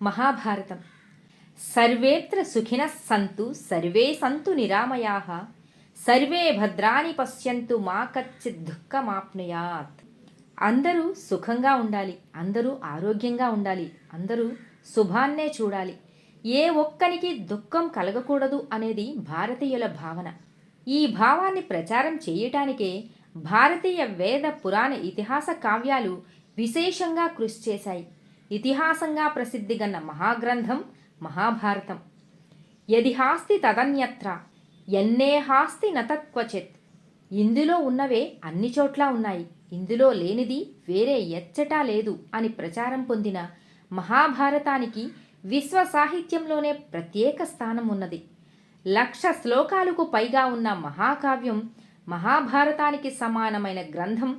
మహాభారతం. సర్వేత్ర సుఖినః సంతు survey సంతు నిరామయాః survey భద్రాని పశ్యంతు మా కచ్చిత్ దుఃఖమాప్నుయాత్. అందరూ సుఖంగా ఉండాలి, అందరూ ఆరోగ్యంగా ఉండాలి, అందరూ శుభాన్నే చూడాలి, ఏ ఒక్కనికి దుఃఖం కలగకూడదు అనేది భారతీయుల భావన. ఈ భావాన్ని ప్రచారం చేయటానికే భారతీయ వేద పురాణ ఇతిహాస కావ్యాలు విశేషంగా కృషి చేశాయి. ఇతిహాసంగా ప్రసిద్ధిగన్న మహాగ్రంథం మహాభారతం. యదిహాస్తి తదన్యత్ర ఎన్నేహాస్తి నతత్క్వచిత్. ఇందులో ఉన్నవే అన్ని చోట్ల ఉన్నాయి, ఇందులో లేనిది వేరే ఎచ్చటా లేదు అని ప్రచారం పొందిన మహాభారతానికి విశ్వ సాహిత్యంలోనే ప్రత్యేక స్థానం ఉన్నది. 1,00,000 శ్లోకాలకు పైగా ఉన్న మహాకావ్యం మహాభారతానికి సమానమైన గ్రంథం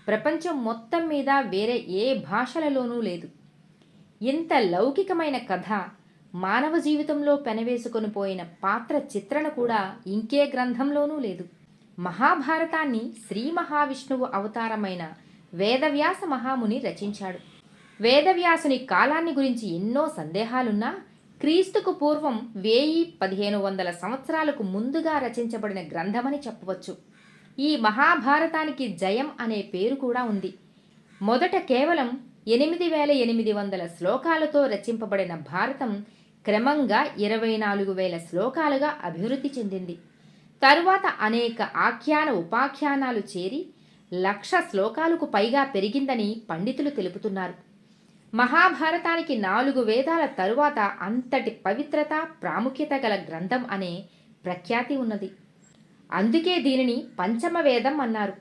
ప్రపంచం మొత్తం మీద వేరే ఏ భాషలలోనూ లేదు. ఇంత లౌకికమైన కథ, మానవ జీవితంలో పెనవేసుకొని పోయిన పాత్ర చిత్రణ కూడా ఇంకే గ్రంథంలోనూ లేదు. మహాభారతాన్ని శ్రీ మహావిష్ణువు అవతారమైన వేదవ్యాస మహాముని రచించాడు. వేదవ్యాసుని కాలాన్ని గురించి ఎన్నో సందేహాలున్నా క్రీస్తుకు పూర్వం 1000-1500 సంవత్సరాలకు ముందుగా రచించబడిన గ్రంథమని చెప్పవచ్చు. ఈ మహాభారతానికి జయం అనే పేరు కూడా ఉంది. మొదట కేవలం 8800 శ్లోకాలతో రచింపబడిన భారతం క్రమంగా 24,000 శ్లోకాలుగా అభివృద్ధి చెందింది. తరువాత అనేక ఆఖ్యాన ఉపాఖ్యానాలు చేరి 1,00,000 శ్లోకాలకు పైగా పెరిగిందని పండితులు తెలుపుతున్నారు. మహాభారతానికి 4 వేదాల తరువాత అంతటి పవిత్రత, ప్రాముఖ్యత గల గ్రంథం అనే ప్రఖ్యాతి ఉన్నది. అందుకే దీనిని పంచమ వేదం అన్నారు.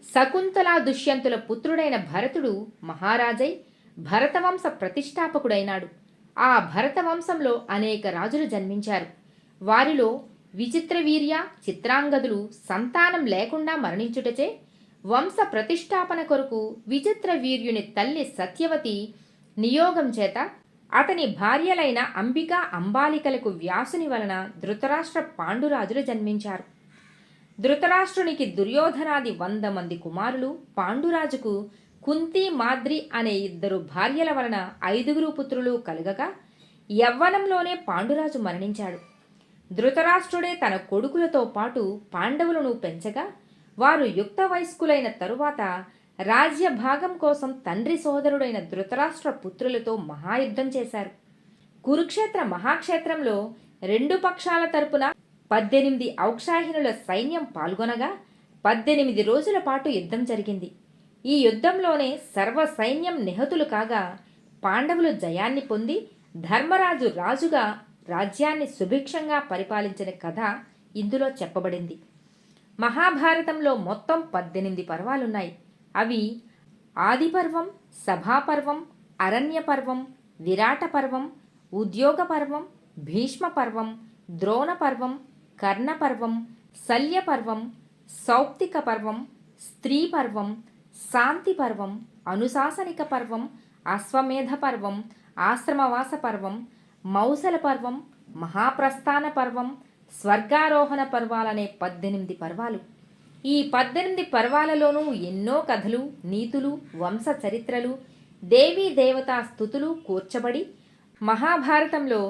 శకుంతల దుష్యంతుల పుత్రుడైన భరతుడు మహారాజై భరతవంశ ప్రతిష్టాపకుడైనాడు. ఆ భరతవంశంలో అనేక రాజులు జన్మించారు. వారిలో విచిత్రవీర్య, చిత్రాంగదులు సంతానం లేకుండా మరణించుటచే వంశ ప్రతిష్టాపన కొరకు విచిత్రవీర్యుని తల్లి సత్యవతి నియోగం చేత అతని భార్యలైన అంబిక, అంబాలికలకు వ్యాసుని వలన ధృతరాష్ట్ర పాండురాజులు జన్మించారు. ధృతరాష్ట్రునికి దుర్యోధనాది 100 మంది కుమారులు, పాండురాజుకు కుంతి, మాద్రి అనే 2 భార్యల వలన 5 పుత్రులు కలుగగా యవ్వనంలోనే పాండురాజు మరణించాడు. ధృతరాష్ట్రుడే తన కొడుకులతో పాటు పాండవులను పెంచగా వారు యుక్త వయస్కులైన తరువాత రాజ్య భాగం కోసం తండ్రి సోదరుడైన ధృతరాష్ట్ర పుత్రులతో మహాయుద్ధం చేశారు. కురుక్షేత్ర మహాక్షేత్రంలో 2 పక్షాల తరపున 18 ఔక్షాహినుల సైన్యం పాల్గొనగా 18 రోజుల పాటు యుద్ధం జరిగింది. ఈ యుద్ధంలోనే సర్వ సైన్యం నిహతులు కాగా పాండవులు జయాన్ని పొంది ధర్మరాజు రాజుగా రాజ్యాన్ని సుభిక్షంగా పరిపాలించిన కథ ఇందులో చెప్పబడింది. మహాభారతంలో మొత్తం 18 పర్వాలున్నాయి. అవి ఆదిపర్వం, సభాపర్వం, అరణ్య పర్వం, విరాట పర్వం, ఉద్యోగ పర్వం, భీష్మ పర్వం, ద్రోణ పర్వం, కర్ణ పర్వం, శల్య పర్వం, సౌప్తిక పర్వం, స్త్రీ పర్వం, శాంతి పర్వం, అనుశాసనిక పర్వం, అశ్వమేధ పర్వం, ఆశ్రమవాస పర్వం, మౌసల పర్వం, మహాప్రస్థాన పర్వం, స్వర్గారోహణ పర్వాలనే 18 పర్వాలు. ఈ 18 పర్వాలలోనూ ఎన్నో కథలు, నీతులు, వంశ చరిత్రలు, దేవీ దేవతా స్థుతులు కూర్చబడి మహాభారతంలో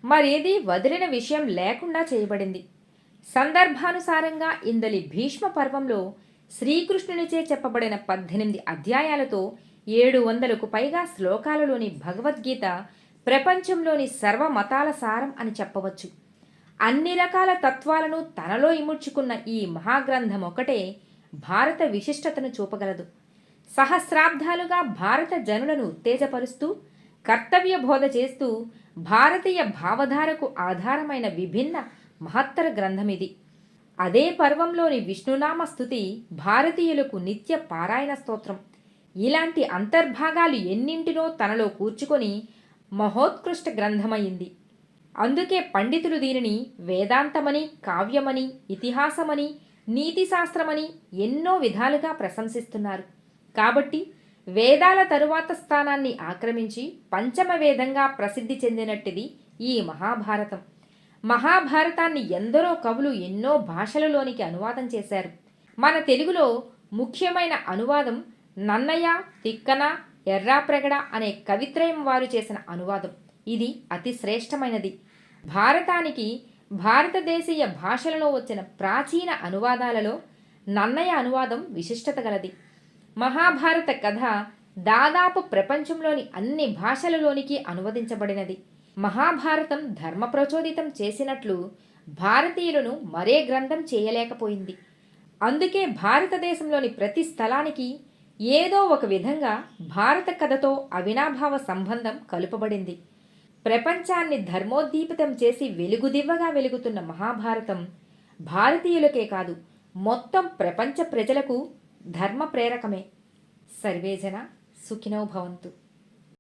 మరేదీ వదిలిన విషయం లేకుండా చేయబడింది. సందర్భానుసారంగా ఇందలి భీష్మ పర్వంలో శ్రీకృష్ణునిచే చెప్పబడిన 18 అధ్యాయాలతో 700కు పైగా శ్లోకాలలోని భగవద్గీత ప్రపంచంలోని సర్వమతాల సారం అని చెప్పవచ్చు. అన్ని రకాల తత్వాలను తనలో ఇముడ్చుకున్న ఈ మహాగ్రంథం ఒకటే భారత విశిష్టతను చూపగలదు. సహస్రాబ్దాలుగా భారత జనులను ఉత్తేజపరుస్తూ కర్తవ్య బోధ చేస్తూ భారతీయ భావధారకు ఆధారమైన విభిన్న మహత్తర గ్రంథమిది. అదే పర్వంలోని విష్ణునామ స్తుతి భారతీయులకు నిత్య పారాయణ స్తోత్రం. ఇలాంటి అంతర్భాగాలు ఎన్నింటినో తనలో కూర్చుకొని మహోత్కృష్ట గ్రంథమైంది. అందుకే పండితులు దీనిని వేదాంతమని, కావ్యమని, ఇతిహాసమని, నీతిశాస్త్రమని ఎన్నో విధాలుగా ప్రశంసిస్తున్నారు. కాబట్టి వేదాల తరువాత స్థానాన్ని ఆక్రమించి పంచమ వేదంగా ప్రసిద్ధి చెందినట్టిది ఈ మహాభారతం. మహాభారతాన్ని ఎందరో కవులు ఎన్నో భాషలలోనికి అనువాదం చేశారు. మన తెలుగులో ముఖ్యమైన అనువాదం నన్నయ్య, తిక్కన, ఎర్రాప్రగడ అనే కవిత్రయం వారు చేసిన అనువాదం. ఇది అతి శ్రేష్టమైనది. భారతానికి భారతదేశీయ భాషలలో వచ్చిన ప్రాచీన అనువాదాలలో నన్నయ అనువాదం విశిష్టత గలది. మహాభారత కథ దాదాపు ప్రపంచంలోని అన్ని భాషలలోనికి అనువదించబడినది. మహాభారతం ధర్మ ప్రచోదితం చేసినట్లు భారతీయులను మరే గ్రంథం చేయలేకపోయింది. అందుకే భారతదేశంలోని ప్రతి స్థలానికి ఏదో ఒక విధంగా భారత కథతో అవినాభావ సంబంధం కలుపబడింది. ప్రపంచాన్ని ధర్మోద్దీపితం చేసి వెలుగుదివ్వగా వెలుగుతున్న మహాభారతం భారతీయులకే కాదు, మొత్తం ప్రపంచ ప్రజలకు ధర్మ ప్రేరకమే. సర్వేజన సుఖినో భవంతు.